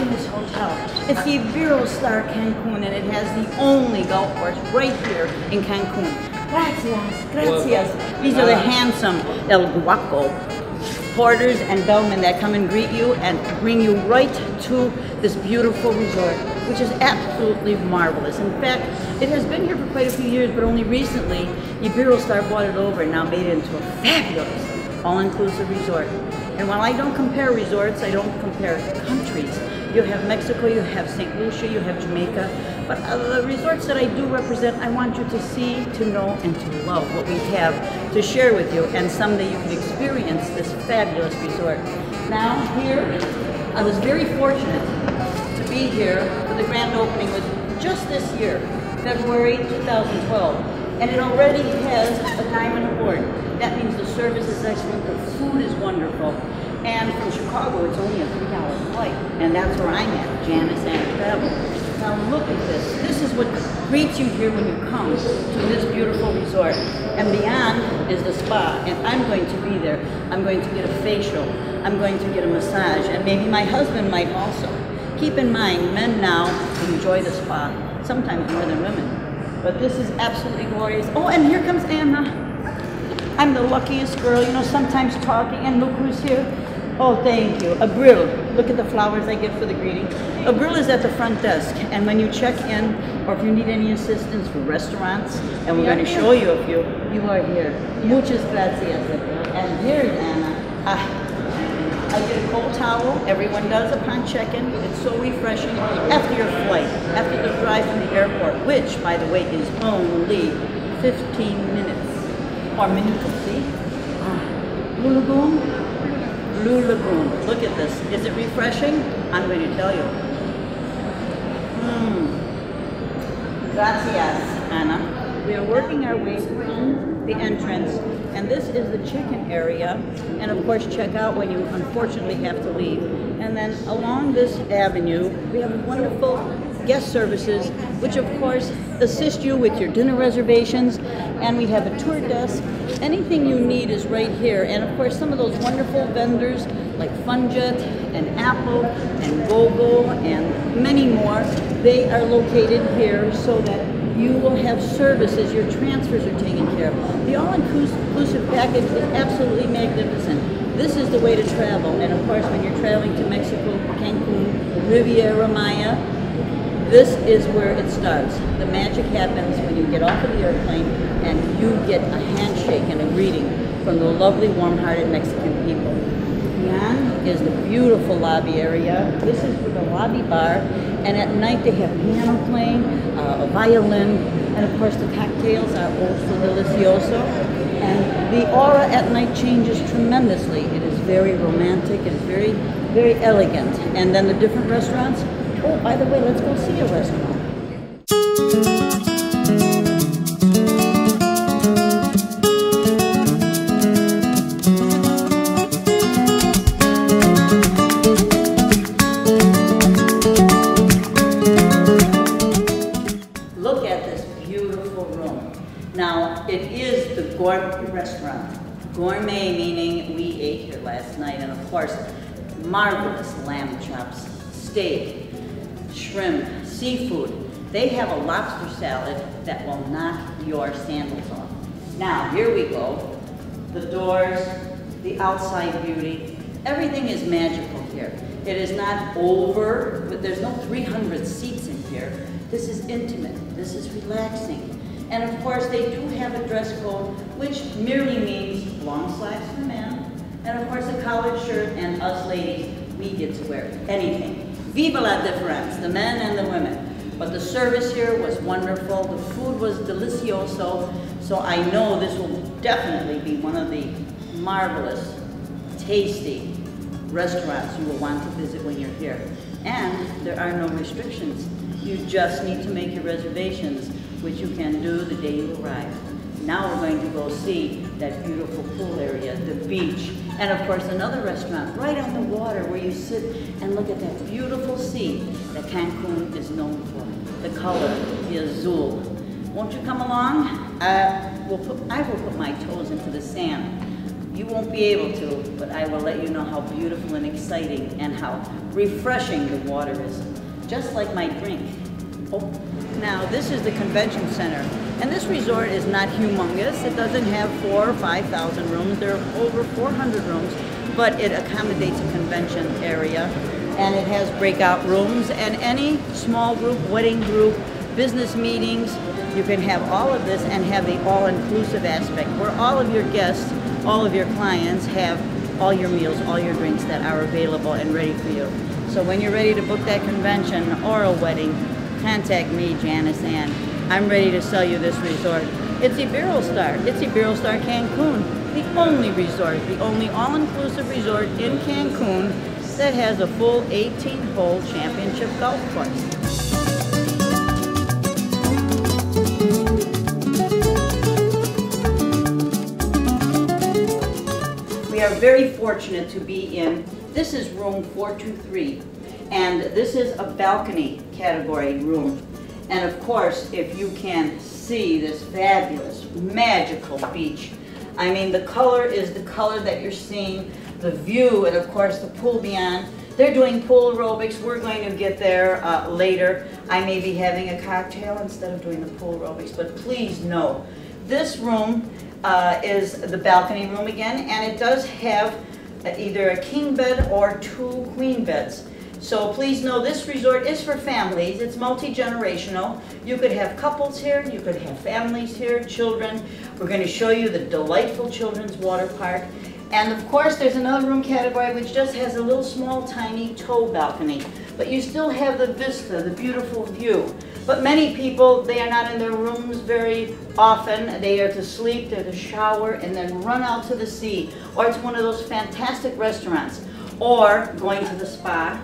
in this hotel. It's the Iberostar Cancun, and it has the only golf course right here in Cancun. Gracias, gracias. These are the handsome El Guaco porters and bellmen that come and greet you and bring you right to this beautiful resort, which is absolutely marvelous. In fact, it has been here for quite a few years, but only recently Iberostar bought it over and now made it into a fabulous all-inclusive resort. And while I don't compare resorts, I don't compare countries. You have Mexico, you have St. Lucia, you have Jamaica, but the resorts that I do represent, I want you to see, to know, and to love what we have to share with you, and someday you can experience this fabulous resort. Now here, I was very fortunate to be here for the grand opening was just this year, February 2012, and it already has a Diamond Award. That means the service is excellent, the food is wonderful, and from Chicago it's only a 3-hour flight, and that's where I'm at, Janis and Travel. Now look at this. This is what greets you here when you come to this beautiful resort. And beyond is the spa, and I'm going to be there. I'm going to get a facial, I'm going to get a massage, and maybe my husband might also. Keep in mind, men now enjoy the spa, sometimes more than women. But this is absolutely glorious. Oh, and here comes Anna. I'm the luckiest girl, you know, sometimes talking, and look who's here. Oh, thank you. Abril. Look at the flowers I get for the greeting. Abril is at the front desk, and when you check in, or if you need any assistance for restaurants, and we're going to show you a few, you are here. Muchas gracias. And here's Anna. I get a cold towel. Everyone does upon check-in. It's so refreshing after your flight, after the drive from the airport, which, by the way, is only 15 minutes. Or minutos, see? Blue Lagoon? Blue Lagoon. Look at this. Is it refreshing? I'm going to tell you. Gracias, Anna. We are working our way through the entrance, and this is the chicken area. And of course, check out when you unfortunately have to leave. And then along this avenue, we have wonderful guest services, which of course assist you with your dinner reservations, and we have a tour desk. Anything you need is right here, and of course some of those wonderful vendors like Funjet and Apple and Gogo and many more, they are located here so that you will have services, your transfers are taken care of. The all-inclusive package is absolutely magnificent. This is the way to travel, and of course when you're traveling to Mexico, Cancun, Riviera Maya, this is where it starts. The magic happens when you get off of the airplane and you get a handshake and a greeting from the lovely, warm-hearted Mexican people. Beyond is the beautiful lobby area. This is for the lobby bar, and at night they have piano playing, a violin, and of course the cocktails are also delicioso. And the aura at night changes tremendously. It is very romantic, it is very, very elegant. And then the different restaurants. Oh, by the way, let's go see a restaurant. Look at this beautiful room. Now, it is the gourmet restaurant. Gourmet meaning we ate here last night, and of course, marvelous lamb chops, steak, shrimp, seafood. They have a lobster salad that will knock your sandals off. Now, here we go. The doors, the outside beauty, everything is magical here. It is not over, but there's no 300 seats in here. This is intimate, this is relaxing. And of course, they do have a dress code, which merely means long slacks for men, and of course a collared shirt, and us ladies, we get to wear anything. Viva la difference, the men and the women. But the service here was wonderful, the food was delicioso, so I know this will definitely be one of the marvelous, tasty restaurants you will want to visit when you're here. And there are no restrictions. You just need to make your reservations, which you can do the day you arrive. Now we're going to go see that beautiful pool area, the beach, and of course another restaurant right on the water where you sit and look at that beautiful sea that Cancun is known for. The color, the azul. Won't you come along? I will put my toes into the sand. You won't be able to, but I will let you know how beautiful and exciting and how refreshing the water is. Just like my drink. Oh, now this is the convention center. And this resort is not humongous. It doesn't have 4,000 or 5,000 rooms. There are over 400 rooms, but it accommodates a convention area. And it has breakout rooms and any small group, wedding group, business meetings. You can have all of this and have the all-inclusive aspect where all of your guests, all of your clients have all your meals, all your drinks that are available and ready for you. So when you're ready to book that convention or a wedding, contact me, Janice Ann. I'm ready to sell you this resort. It's Iberostar. It's Iberostar Cancun, the only resort, the only all-inclusive resort in Cancun that has a full 18-hole championship golf course. We are very fortunate to be in, this is room 423, and this is a balcony category room. And of course, if you can see this fabulous, magical beach, I mean, the color is the color that you're seeing, the view, and of course the pool beyond. They're doing pool aerobics. We're going to get there later. I may be having a cocktail instead of doing the pool aerobics, but please know, this room is the balcony room again, and it does have either a king bed or 2 queen beds. So please know this resort is for families. It's multi-generational. You could have couples here, you could have families here, children. We're going to show you the delightful children's water park. And of course there's another room category which just has a little small tiny tow balcony. But you still have the vista, the beautiful view. But many people, they are not in their rooms very often. They are to sleep, they're to shower, and then run out to the sea. Or to one of those fantastic restaurants. Or going to the spa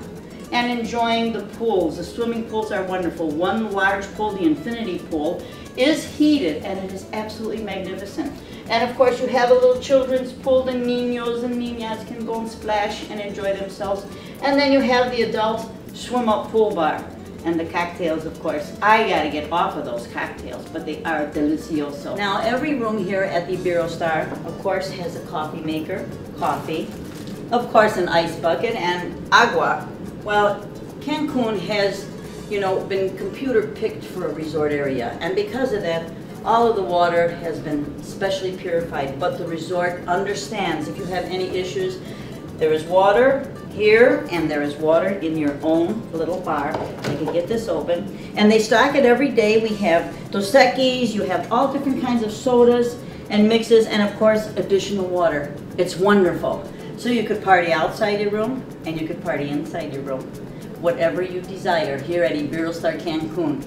and enjoying the pools. The swimming pools are wonderful. One large pool, the infinity pool, is heated and it is absolutely magnificent. And of course you have a little children's pool. The niños and niñas can go and splash and enjoy themselves. And then you have the adult swim up pool bar. And the cocktails, of course. I gotta get off of those cocktails, but they are delicioso. Now every room here at the Iberostar, of course, has a coffee maker, coffee, of course an ice bucket, and agua. Well, Cancun has, you know, been computer picked for a resort area, and because of that, all of the water has been specially purified, but the resort understands if you have any issues, there is water here and there is water in your own little bar. I can get this open, and they stock it every day. We have Dos Equis, you have all different kinds of sodas and mixes, and of course additional water. It's wonderful. So you could party outside your room, and you could party inside your room. Whatever you desire here at Iberostar Cancun.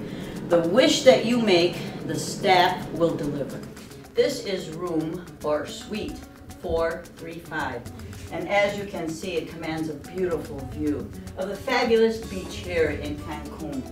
The wish that you make, the staff will deliver. This is room or suite 435. And as you can see, it commands a beautiful view of the fabulous beach here in Cancun.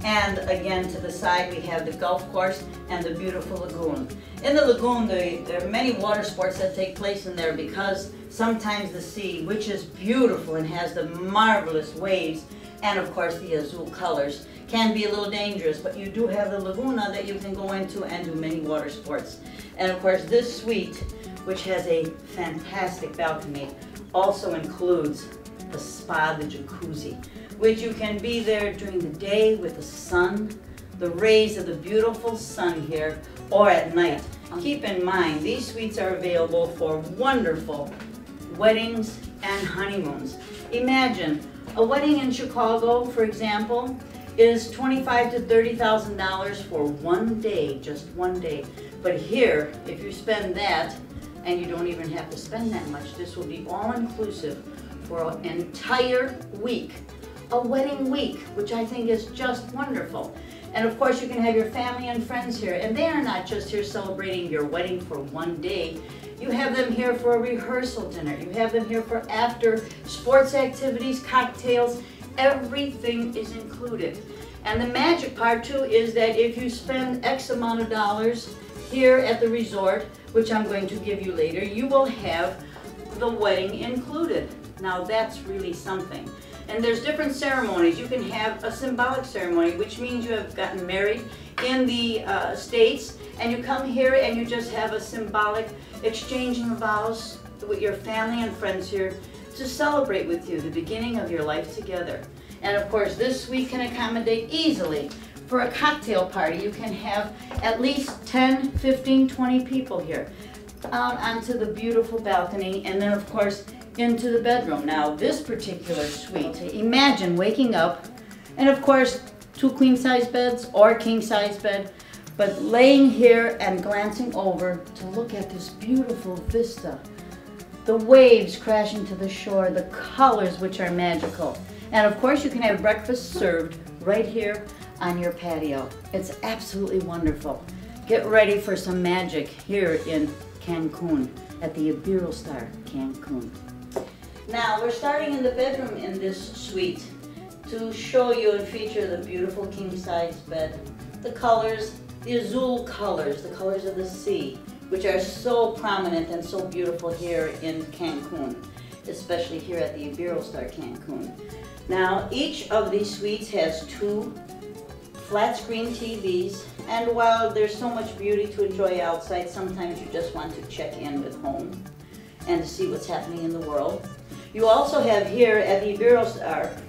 And again, to the side, we have the golf course and the beautiful lagoon. In the lagoon, there are many water sports that take place in there because sometimes the sea, which is beautiful and has the marvelous waves, and of course the azul colors, can be a little dangerous, but you do have the laguna that you can go into and do many water sports. And of course this suite, which has a fantastic balcony, also includes the spa, the jacuzzi, which you can be there during the day with the sun, the rays of the beautiful sun here, or at night. Keep in mind, these suites are available for wonderful weddings and honeymoons. Imagine a wedding in Chicago, for example, is $25,000 to $30,000 for one day, just one day. But here, if you spend that, and you don't even have to spend that much, this will be all-inclusive for an entire week. A wedding week, which I think is just wonderful. And of course you can have your family and friends here, and they are not just here celebrating your wedding for one day. You have them here for a rehearsal dinner. You have them here for after sports activities, cocktails. Everything is included. And the magic part too is that if you spend X amount of dollars here at the resort, which I'm going to give you later, you will have the wedding included. Now that's really something. And there's different ceremonies. You can have a symbolic ceremony, which means you have gotten married in the States, and you come here and you just have a symbolic exchanging of vows with your family and friends here to celebrate with you the beginning of your life together. And of course, this suite can accommodate easily for a cocktail party. You can have at least 10, 15, 20 people here out onto the beautiful balcony, and then of course into the bedroom. Now this particular suite, imagine waking up, and of course 2 queen-size beds or king-size bed, but laying here and glancing over to look at this beautiful vista. The waves crashing to the shore, the colors which are magical. And of course you can have breakfast served right here on your patio. It's absolutely wonderful. Get ready for some magic here in Cancun at the Iberostar Cancun. Now we're starting in the bedroom in this suite to show you and feature the beautiful king-size bed. The colors, the azul colors, the colors of the sea, which are so prominent and so beautiful here in Cancun, especially here at the Iberostar Cancun. Now each of these suites has 2 flat screen TVs, and while there's so much beauty to enjoy outside, sometimes you just want to check in with home and to see what's happening in the world. You also have here at the Iberostar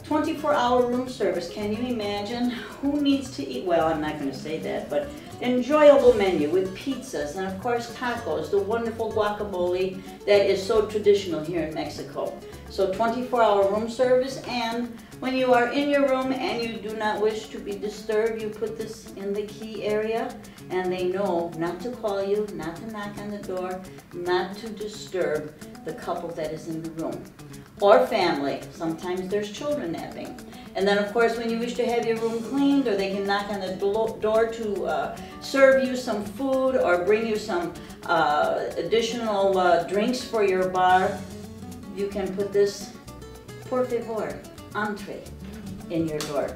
24-hour room service. Can you imagine who needs to eat? Well, I'm not going to say that, but enjoyable menu with pizzas and of course tacos, the wonderful guacamole that is so traditional here in Mexico. So 24-hour room service, and when you are in your room and you do not wish to be disturbed, you put this in the key area and they know not to call you, not to knock on the door, not to disturb the couple that is in the room. Or family. Sometimes there's children napping. And then of course when you wish to have your room cleaned, or they can knock on the door to serve you some food or bring you some additional drinks for your bar, you can put this por favor, entree in your door.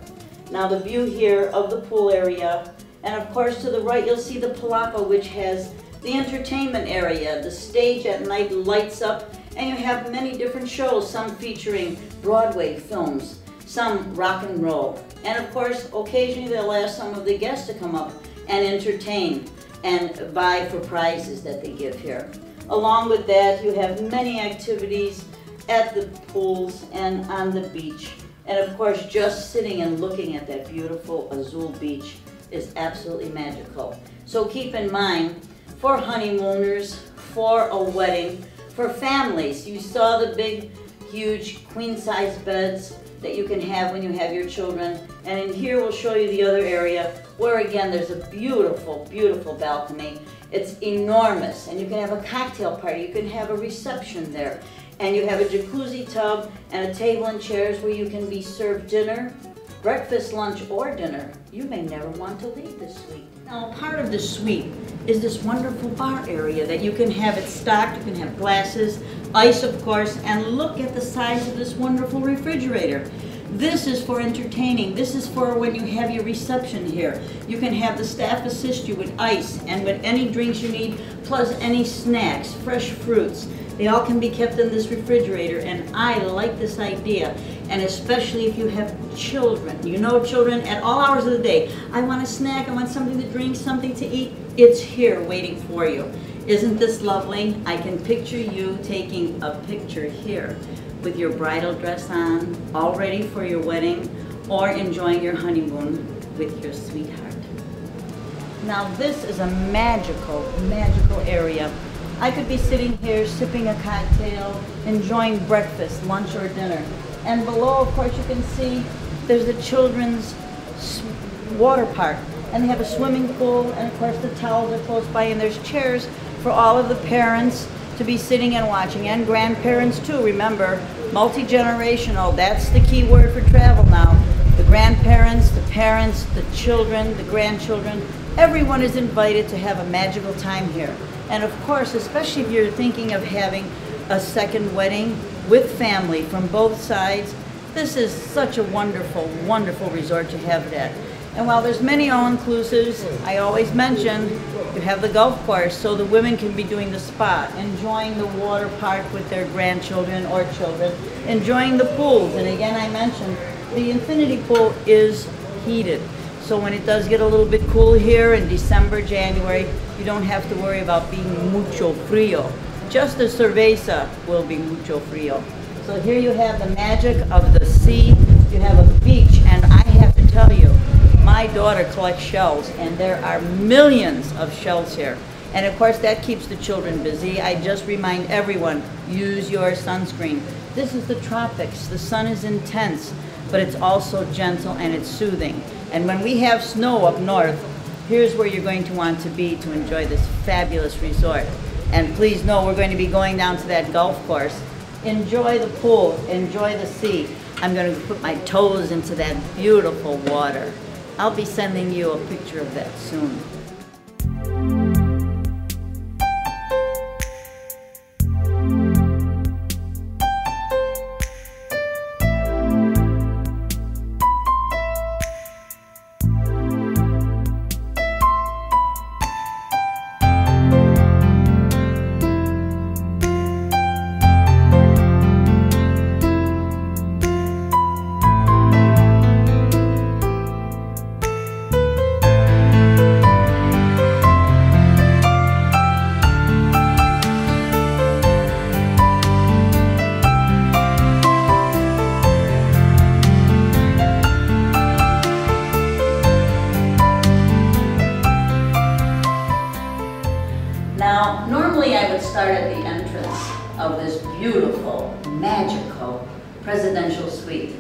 Now the view here of the pool area, and of course to the right you'll see the palapa, which has the entertainment area. The stage at night lights up, and you have many different shows, some featuring Broadway films, some rock and roll. And of course, occasionally they'll ask some of the guests to come up and entertain and vie for prizes that they give here. Along with that, you have many activities at the pools and on the beach. And of course, just sitting and looking at that beautiful azul beach is absolutely magical. So keep in mind, for honeymooners, for a wedding, for families, you saw the big, huge queen-size beds that you can have when you have your children. And in here we'll show you the other area where again there's a beautiful, beautiful balcony. It's enormous, and you can have a cocktail party, you can have a reception there. And you have a jacuzzi tub and a table and chairs where you can be served dinner, breakfast, lunch, or dinner. You may never want to leave this suite. Now, part of the suite is this wonderful bar area that you can have it stocked. You can have glasses, ice, of course, and look at the size of this wonderful refrigerator. This is for entertaining. This is for when you have your reception here. You can have the staff assist you with ice and with any drinks you need, plus any snacks, fresh fruits. They all can be kept in this refrigerator, and I like this idea. And especially if you have children. You know, children at all hours of the day. I want a snack, I want something to drink, something to eat. It's here waiting for you. Isn't this lovely? I can picture you taking a picture here with your bridal dress on, all ready for your wedding, or enjoying your honeymoon with your sweetheart. Now this is a magical, magical area. I could be sitting here sipping a cocktail, enjoying breakfast, lunch, or dinner. And below, of course, you can see there's the children's water park. And they have a swimming pool, and of course the towels are close by, and there's chairs for all of the parents to be sitting and watching, and grandparents too. Remember, multi-generational, that's the key word for travel now. The grandparents, the parents, the children, the grandchildren, everyone is invited to have a magical time here. And of course, especially if you're thinking of having a second wedding with family from both sides, this is such a wonderful, wonderful resort to have that. And while there's many all-inclusives, I always mention you have the golf course, so the women can be doing the spa, enjoying the water park with their grandchildren or children, enjoying the pools. And again, I mentioned the infinity pool is heated. So when it does get a little bit cool here in December, January, you don't have to worry about being mucho frío. just the cerveza will be mucho frío. So here you have the magic of the sea, you have a beach, and I have to tell you, my daughter collects shells, and there are millions of shells here. And of course that keeps the children busy. I just remind everyone, use your sunscreen. This is the tropics. The sun is intense, but it's also gentle and it's soothing. And when we have snow up north, here's where you're going to want to be to enjoy this fabulous resort. And please know we're going to be going down to that golf course. Enjoy the pool, enjoy the sea. I'm going to put my toes into that beautiful water. I'll be sending you a picture of that soon. Now, normally I would start at the entrance of this beautiful, magical presidential suite.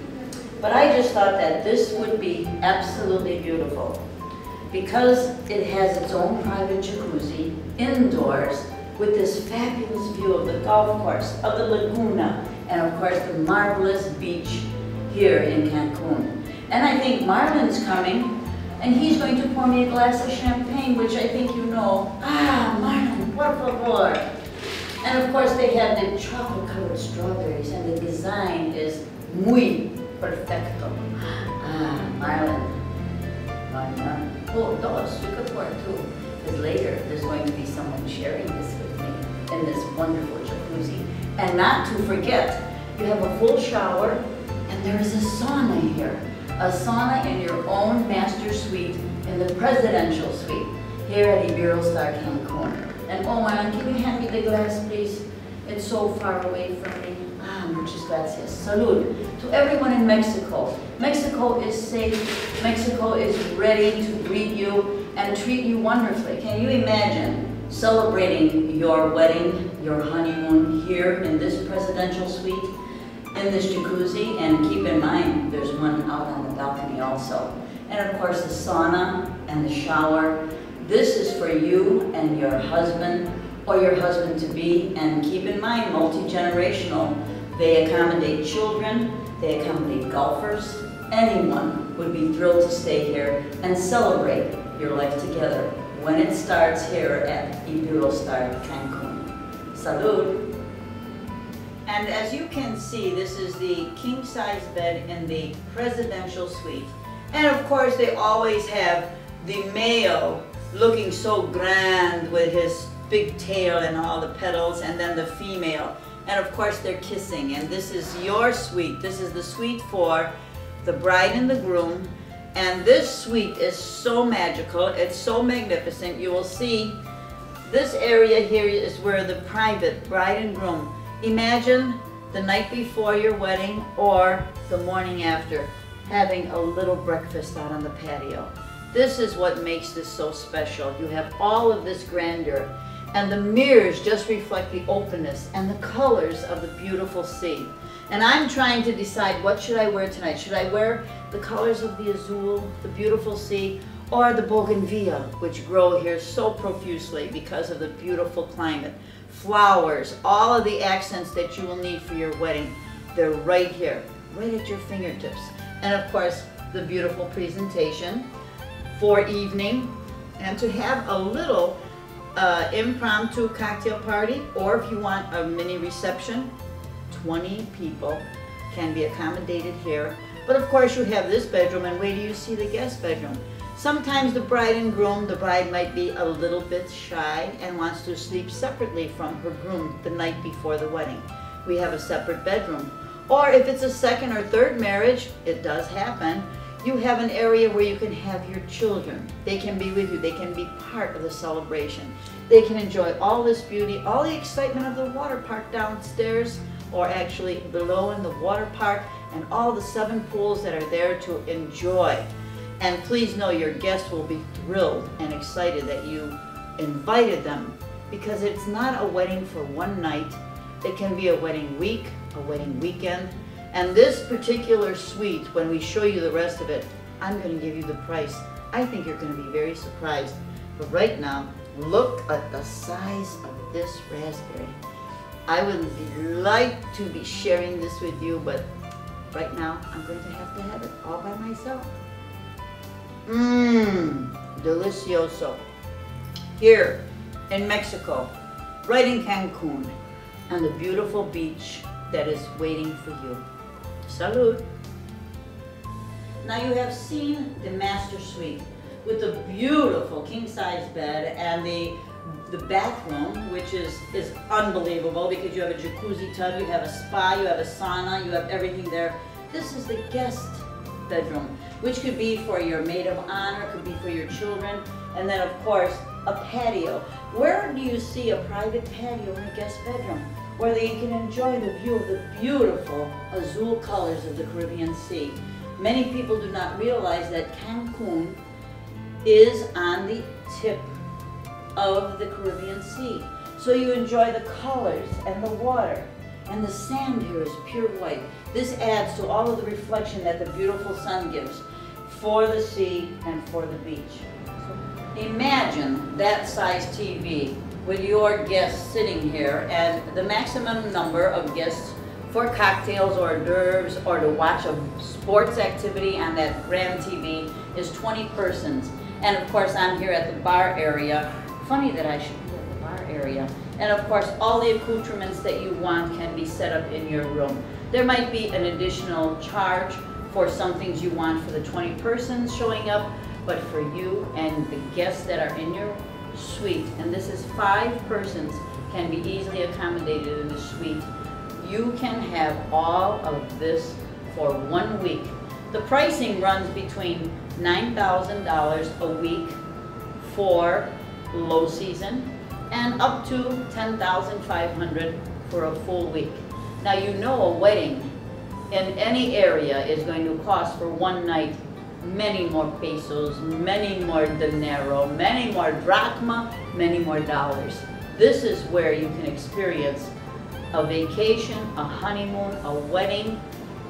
But I just thought that this would be absolutely beautiful because it has its own private jacuzzi indoors with this fabulous view of the golf course, of the laguna, and of course the marvelous beach here in Cancun. And I think Marlon's coming, and he's going to pour me a glass of champagne, which I think you know. Ah, Marlon, por favor. And of course they have the chocolate-covered strawberries, and the design is muy perfecto. Ah, Marlon. Marlon. Oh, dos, you could pour two. Because later there's going to be someone sharing this with me in this wonderful jacuzzi. And not to forget, you have a full shower, and there is a sauna here. A sauna in your own master suite in the presidential suite here at Iberostar Cancun. And oh man, can you hand me the glass please? It's so far away from me. Ah, muchas gracias. Salud to everyone in Mexico. Mexico is safe. Mexico is ready to greet you and treat you wonderfully. Can you imagine celebrating your wedding, your honeymoon here in this presidential suite? In this jacuzzi, and keep in mind there's one out on the balcony also. And of course the sauna and the shower. This is for you and your husband or your husband-to-be, and keep in mind multi-generational. They accommodate children, they accommodate golfers. Anyone would be thrilled to stay here and celebrate your life together when it starts here at Iberostar Cancun. Salud! And as you can see, this is the king-size bed in the presidential suite. And of course, they always have the male looking so grand with his big tail and all the petals, and then the female. And of course, they're kissing. And this is your suite. This is the suite for the bride and the groom. And this suite is so magical. It's so magnificent. You will see this area here is where the private bride and groom. Imagine the night before your wedding or the morning after, having a little breakfast out on the patio. This is what makes this so special. You have all of this grandeur, and the mirrors just reflect the openness and the colors of the beautiful sea. And I'm trying to decide, what should I wear tonight? Should I wear the colors of the azul, the beautiful sea, or the bougainvillea, which grow here so profusely because of the beautiful climate? Flowers, all of the accents that you will need for your wedding, they're right here, right at your fingertips. And of course, the beautiful presentation for evening, and to have a little impromptu cocktail party, or if you want a mini reception, 20 people can be accommodated here. But of course you have this bedroom, and wait till you see the guest bedroom. Sometimes the bride and groom, the bride might be a little bit shy and wants to sleep separately from her groom the night before the wedding. We have a separate bedroom. Or if it's a second or third marriage, it does happen, You have an area where you can have your children. They can be with you. They can be part of the celebration. They can enjoy all this beauty, all the excitement of the water park downstairs, or actually below in the water park, and all the 7 pools that are there to enjoy. And please know your guests will be thrilled and excited that you invited them, because it's not a wedding for one night. It can be a wedding week, a wedding weekend. And this particular suite, when we show you the rest of it, I'm going to give you the price. I think you're going to be very surprised. But right now, look at the size of this raspberry. I would like to be sharing this with you, but right now, I'm going to have it all by myself. Delicioso. Here in Mexico, right in Cancun, on the beautiful beach that is waiting for you. Salud. Now you have seen the master suite with the beautiful king-size bed and the bathroom, which is unbelievable because you have a jacuzzi tub, you have a spa, you have a sauna, you have everything there. This is the guest bedroom, which could be for your maid of honor, could be for your children, and then of course a patio. Where do you see a private patio in a guest bedroom where they can enjoy the view of the beautiful azul colors of the Caribbean Sea? Many people do not realize that Cancun is on the tip of the Caribbean Sea. So you enjoy the colors and the water, and the sand here is pure white. This adds to all of the reflection that the beautiful sun gives for the sea and for the beach. So imagine that size TV with your guests sitting here, and the maximum number of guests for cocktails or hors d'oeuvres or to watch a sports activity on that grand TV is 20 persons. And of course I'm here at the bar area. Funny that I should be at the bar area. And of course all the accoutrements that you want can be set up in your room. There might be an additional charge for some things you want for the 20 persons showing up, but for you and the guests that are in your suite, and this is 5 persons, can be easily accommodated in the suite. You can have all of this for 1 week. The pricing runs between $9,000 a week for low season and up to $10,500 for a full week. Now you know a wedding in any area is going to cost for one night many more pesos, many more dinero, many more drachma, many more dollars. This is where you can experience a vacation, a honeymoon, a wedding.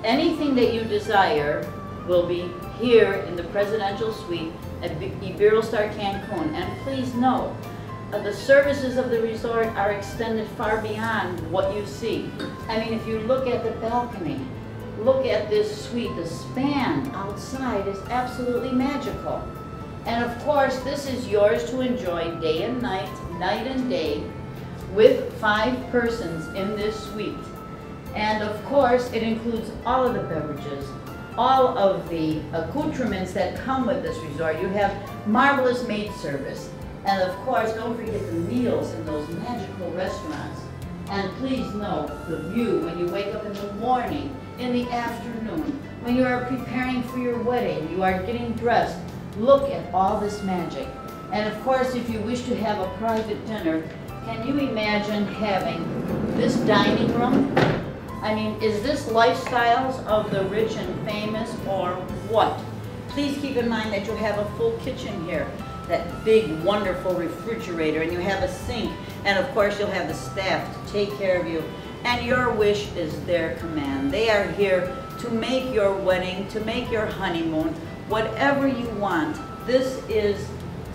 Anything that you desire will be here in the presidential suite at Iberostar Cancun. And please know, the services of the resort are extended far beyond what you see. I mean, if you look at the balcony, look at this suite, the span outside is absolutely magical. And of course, this is yours to enjoy day and night, night and day, with 5 persons in this suite. And of course, it includes all of the beverages, all of the accoutrements that come with this resort. You have marvelous maid service. And of course, don't forget the meals in those magical restaurants. And please know the view when you wake up in the morning, in the afternoon, when you are preparing for your wedding, you are getting dressed. Look at all this magic. And of course, if you wish to have a private dinner, can you imagine having this dining room? I mean, is this lifestyles of the rich and famous or what? Please keep in mind that you have a full kitchen here, that big, wonderful refrigerator, and you have a sink, and of course you'll have the staff to take care of you. And your wish is their command. They are here to make your wedding, to make your honeymoon, whatever you want. This is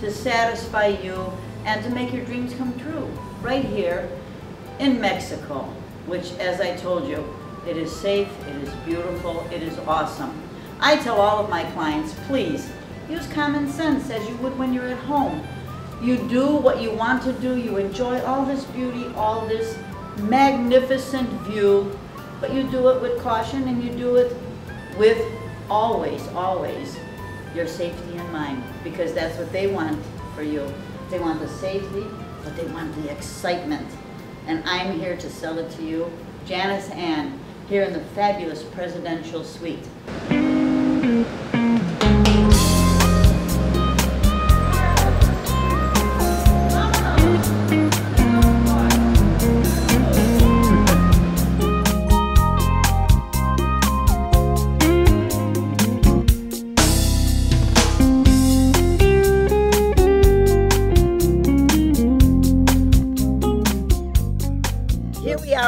to satisfy you and to make your dreams come true, right here in Mexico, which, as I told you, it is safe, it is beautiful, it is awesome. I tell all of my clients, please, use common sense as you would when you're at home. You do what you want to do, you enjoy all this beauty, all this magnificent view, but you do it with caution and you do it with always, always your safety in mind, because that's what they want for you. They want the safety, but they want the excitement. And I'm here to sell it to you, Janis Ann, here in the fabulous presidential suite.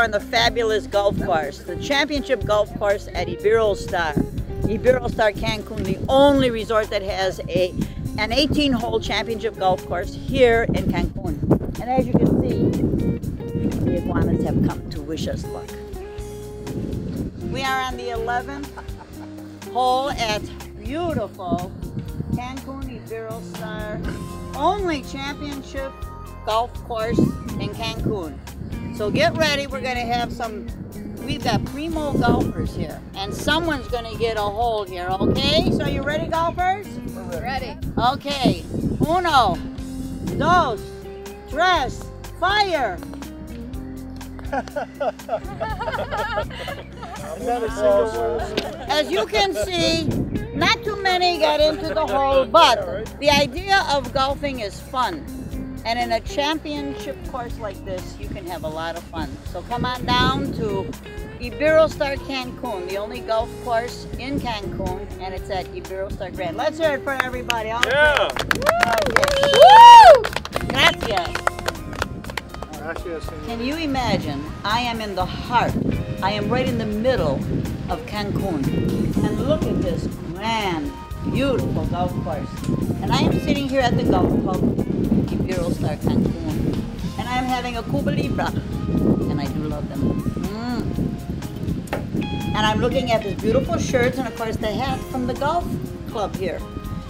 on the fabulous golf course, the championship golf course at Iberostar. Iberostar Cancun, the only resort that has an 18-hole championship golf course here in Cancun. And as you can see, the iguanas have come to wish us luck. We are on the 11th hole at beautiful Cancun Iberostar, only championship golf course in Cancun. So get ready, we're going to have we've got primo golfers here, and someone's going to get a hole here, okay? So you ready, golfers? We're ready. Okay. Uno, dos, tres, fire! As you can see, not too many got into the hole, but the idea of golfing is fun. And in a championship course like this, you can have a lot of fun. So come on down to Iberostar Cancun, the only golf course in Cancun, and it's at Iberostar Grand. Let's hear it for everybody. Okay. Yeah! Okay. Woo! Gracias. Gracias. Can you imagine? I am in the heart. I am right in the middle of Cancun. And look at this grand, beautiful golf course. And I am sitting here at the golf club, Iberostar Cancun. And I am having a Cuba Libre. And I do love them. And I'm looking at this beautiful shirts and of course the hat from the golf club here.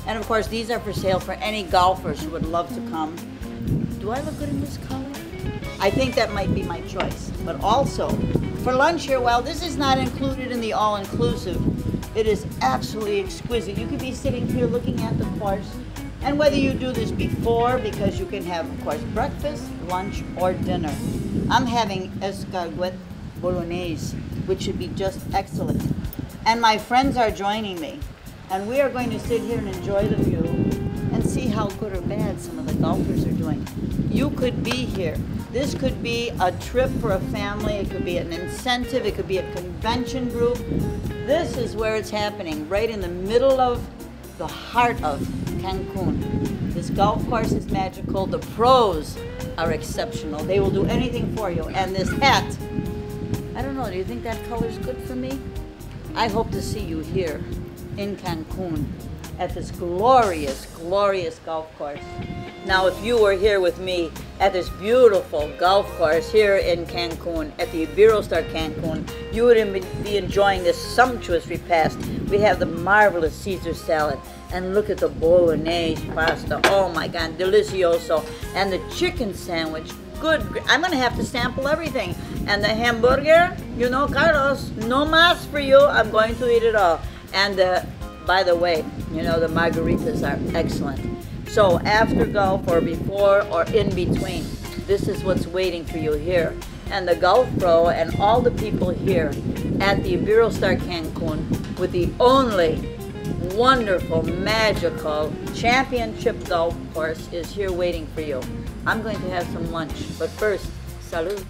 And of course these are for sale for any golfers who would love to come. Do I look good in this color? I think that might be my choice. But also, for lunch here, well, this is not included in the all-inclusive. It is absolutely exquisite. You could be sitting here looking at the course, and whether you do this before, because you can have, of course, breakfast, lunch, or dinner. I'm having escargot bolognese, which should be just excellent. And my friends are joining me, and we are going to sit here and enjoy the view and see how good or bad some of the golfers are doing. You could be here. This could be a trip for a family. It could be an incentive. It could be a convention group. This is where it's happening, right in the middle of the heart of Cancun. This golf course is magical. The pros are exceptional. They will do anything for you. And this hat, I don't know, do you think that color is good for me? I hope to see you here in Cancun at this glorious, glorious golf course. Now, if you were here with me at this beautiful golf course here in Cancun, at the Iberostar Cancun, you would be enjoying this sumptuous repast. We have the marvelous Caesar salad, and look at the bolognese pasta. Oh my God, delicioso. And the chicken sandwich, good. I'm gonna have to sample everything. And the hamburger, you know, Carlos, no mas for you. I'm going to eat it all. And by the way, you know, the margaritas are excellent. So after golf or before or in between, this is what's waiting for you here. And the golf pro and all the people here at the Iberostar Cancun with the only wonderful, magical championship golf course is here waiting for you. I'm going to have some lunch, but first, salud.